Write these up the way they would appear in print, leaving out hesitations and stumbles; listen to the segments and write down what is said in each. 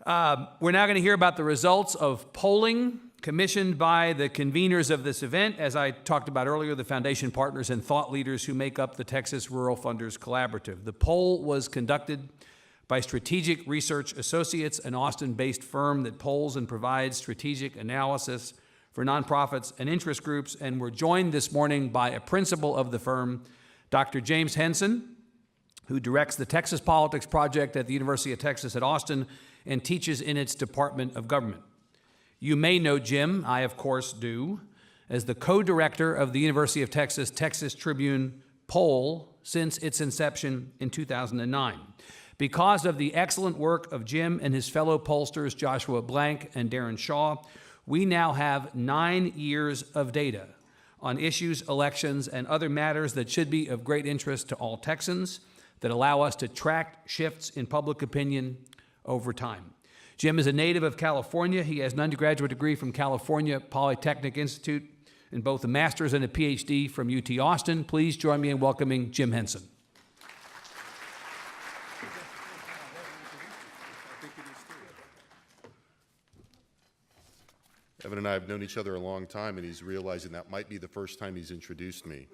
We're now going to hear about the results of polling commissioned by the conveners of this event. As I talked about earlier, the foundation partners and thought leaders who make up the Texas Rural Funders Collaborative. The poll was conducted by Strategic Research Associates, an Austin-based firm that polls and provides strategic analysis for nonprofits and interest groups, and we're joined this morning by a principal of the firm, Dr. James Henson, who directs the Texas Politics Project at the University of Texas at Austin and teaches in its Department of Government. You may know Jim, I of course do, as the co-director of the University of Texas Texas Tribune poll since its inception in 2009. Because of the excellent work of Jim and his fellow pollsters, Joshua Blank and Darren Shaw, we now have 9 years of data on issues, elections, and other matters that should be of great interest to all Texans that allow us to track shifts in public opinion over time. Jim is a native of California. He has an undergraduate degree from California Polytechnic Institute and both a master's and a PhD from UT Austin. Please join me in welcoming Jim Henson. Evan and I have known each other a long time, and he's realizing that might be the first time he's introduced me.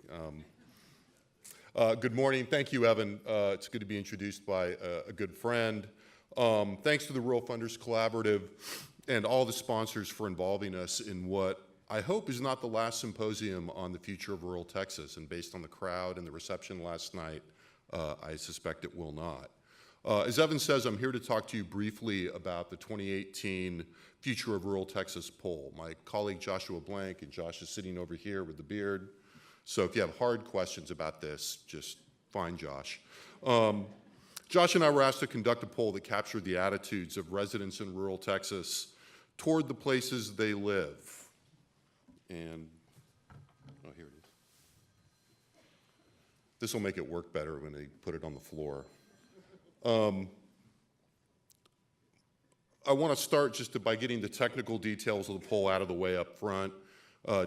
Good morning. Thank you, Evan. It's good to be introduced by a good friend. Thanks to the Rural Funders Collaborative and all the sponsors for involving us in what I hope is not the last symposium on the future of rural Texas. And based on the crowd and the reception last night, I suspect it will not. As Evan says, I'm here to talk to you briefly about the 2018 Future of Rural Texas poll. My colleague Joshua Blank, and Josh is sitting over here with the beard. So if you have hard questions about this, just find Josh. Josh and I were asked to conduct a poll that captured the attitudes of residents in rural Texas toward the places they live. And, oh, here it is. This will make it work better when they put it on the floor. I want to start just by getting the technical details of the poll out of the way up front.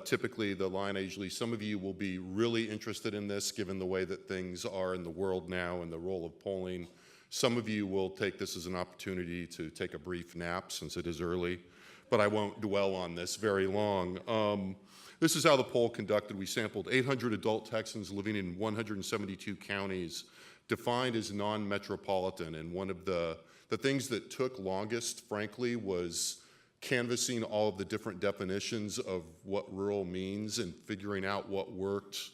Typically, the line usually, some of you will be really interested in this given the way that things are in the world now and the role of polling. Some of you will take this as an opportunity to take a brief nap since it is early, but I won't dwell on this very long. This is how the poll conducted. We sampled 800 adult Texans living in 172 counties defined as non-metropolitan, and one of the things that took longest, frankly, was canvassing all of the different definitions of what rural means and figuring out what worked,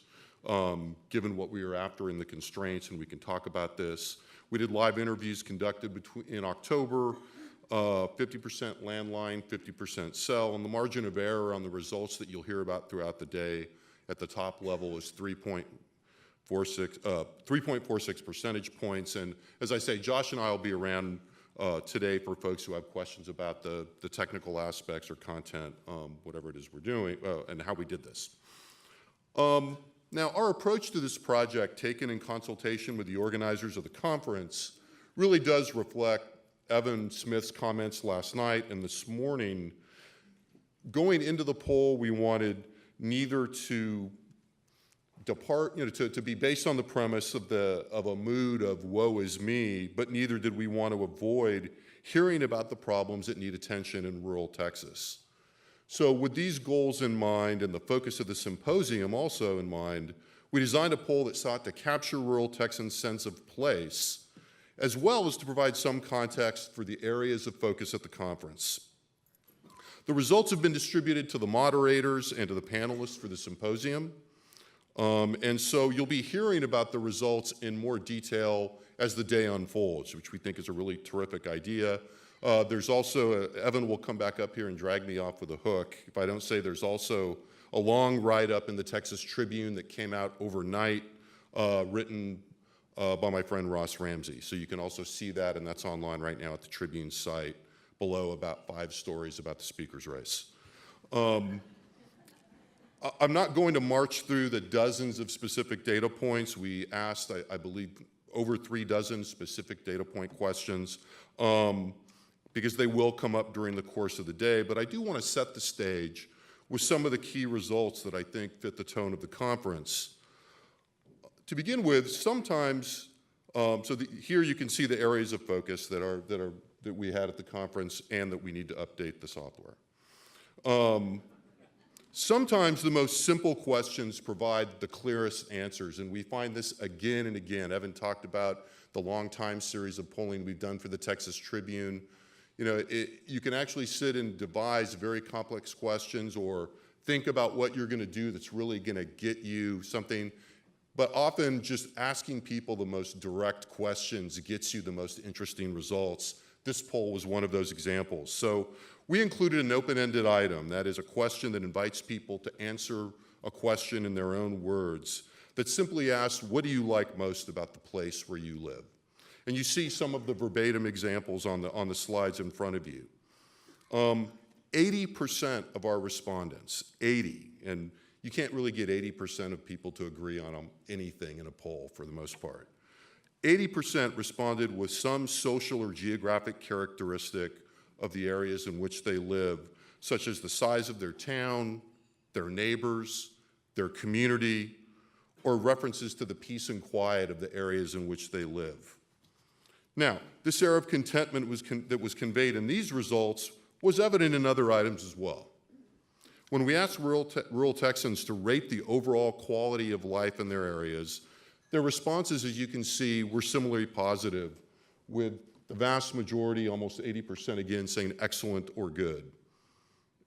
given what we were after in the constraints, and we can talk about this. We did live interviews conducted in October, 50% landline, 50% cell, and the margin of error on the results that you'll hear about throughout the day at the top level is 3.46 percentage points. And as I say, Josh and I will be around today for folks who have questions about the technical aspects or content, whatever it is we're doing, and how we did this. Now, our approach to this project, taken in consultation with the organizers of the conference, really does reflect Evan Smith's comments last night and this morning. Going into the poll, we wanted neither to depart, to be based on the premise of a mood of woe is me, but neither did we want to avoid hearing about the problems that need attention in rural Texas. So with these goals in mind and the focus of the symposium also in mind, we designed a poll that sought to capture rural Texans' sense of place, as well as to provide some context for the areas of focus at the conference. The results have been distributed to the moderators and to the panelists for the symposium. And so you'll be hearing about the results in more detail as the day unfolds, which we think is a really terrific idea. There's also, Evan will come back up here and drag me off with a hook if I don't say there's also a long write-up in the Texas Tribune that came out overnight, written by my friend Ross Ramsey. So you can also see that, and that's online right now at the Tribune site, below about 5 stories about the speaker's race. I'm not going to march through the dozens of specific data points. We asked, I believe, over 3 dozen specific data point questions because they will come up during the course of the day. But I do want to set the stage with some of the key results that I think fit the tone of the conference. To begin with, sometimes, here you can see the areas of focus that are that we had at the conference and that we need to update the software. Sometimes the most simple questions provide the clearest answers, and we find this again and again. Evan talked about the long time series of polling we've done for the Texas Tribune. You know, you can actually sit and devise very complex questions or think about what you're going to do that's really going to get you something, but often just asking people the most direct questions gets you the most interesting results. This poll was one of those examples. So we included an open-ended item, that is a question that invites people to answer a question in their own words, that simply asks, what do you like most about the place where you live? And you see some of the verbatim examples on the slides in front of you. 80% of our respondents, 80, and you can't really get 80% of people to agree on anything in a poll for the most part. 80% responded with some social or geographic characteristic of the areas in which they live, such as the size of their town, their neighbors, their community, or references to the peace and quiet of the areas in which they live. Now, this air of contentment that was conveyed in these results was evident in other items as well. When we asked rural Texans to rate the overall quality of life in their areas, their responses, as you can see, were similarly positive, with the vast majority, almost 80% again, saying excellent or good.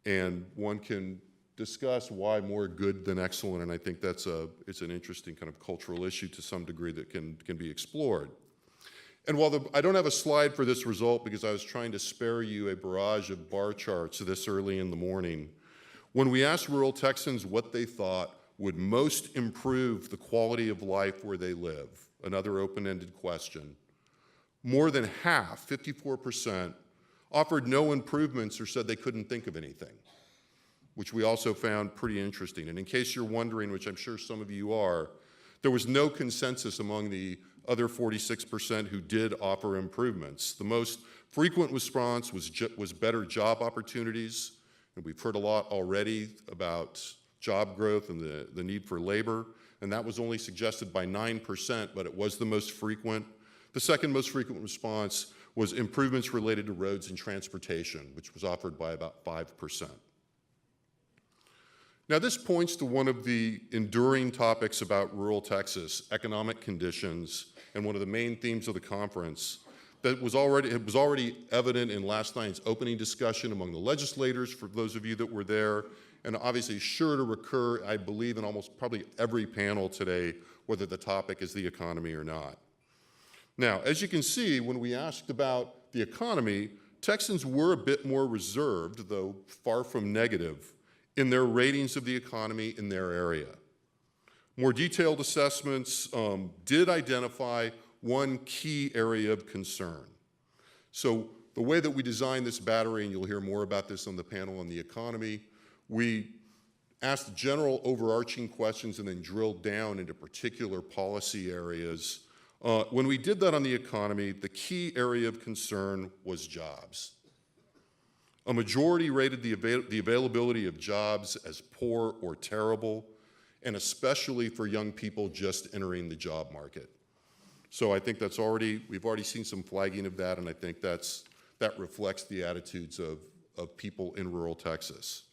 And one can discuss why more good than excellent, and I think it's an interesting kind of cultural issue to some degree that can be explored. And while I don't have a slide for this result because I was trying to spare you a barrage of bar charts this early in the morning, when we asked rural Texans what they thought would most improve the quality of life where they live, another open-ended question, more than half, 54%, offered no improvements or said they couldn't think of anything, which we also found pretty interesting. And in case you're wondering, which I'm sure some of you are, there was no consensus among the other 46% who did offer improvements. The most frequent response was better job opportunities, and we've heard a lot already about job growth and the need for labor, and that was only suggested by 9%, but it was the most frequent. The second most frequent response was improvements related to roads and transportation, which was offered by about 5%. Now, this points to one of the enduring topics about rural Texas, economic conditions, and one of the main themes of the conference that was already evident in last night's opening discussion among the legislators, for those of you that were there, and obviously sure to recur, I believe, in almost probably every panel today, whether the topic is the economy or not. Now, as you can see, when we asked about the economy, Texans were a bit more reserved, though far from negative, in their ratings of the economy in their area. More detailed assessments did identify one key area of concern. So the way that we designed this battery, and you'll hear more about this on the panel on the economy, we asked general overarching questions and then drilled down into particular policy areas. When we did that on the economy, the key area of concern was jobs. A majority rated the availability of jobs as poor or terrible, and especially for young people just entering the job market. So I think we've already seen some flagging of that, and I think that reflects the attitudes of people in rural Texas.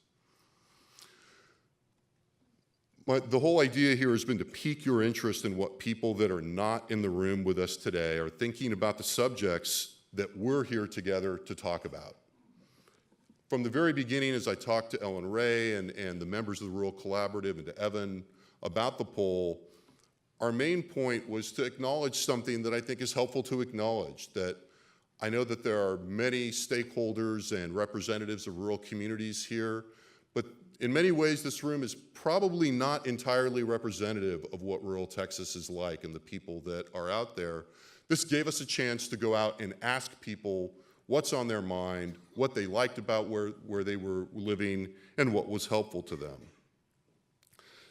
The whole idea here has been to pique your interest in what people that are not in the room with us today are thinking about the subjects that we're here together to talk about. From the very beginning, as I talked to Ellen Ray and the members of the Rural Collaborative and to Evan about the poll, our main point was to acknowledge something that I think is helpful to acknowledge, that I know that there are many stakeholders and representatives of rural communities here, but in many ways this room is probably not entirely representative of what rural Texas is like and the people that are out there. This gave us a chance to go out and ask people what's on their mind, what they liked about where they were living, and what was helpful to them.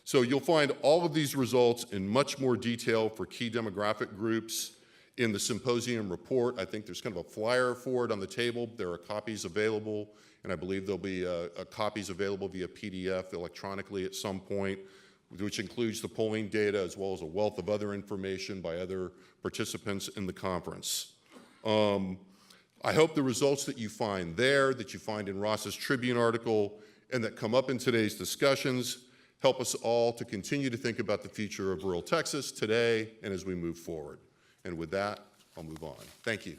So you'll find all of these results in much more detail for key demographic groups in the symposium report. I think there's kind of a flyer for it on the table. There are copies available, and I believe there'll be copies available via PDF electronically at some point, which includes the polling data as well as a wealth of other information by other participants in the conference. I hope the results that you find there, that you find in Ross's Tribune article, and that come up in today's discussions help us all to continue to think about the future of rural Texas today and as we move forward. And with that, I'll move on. Thank you.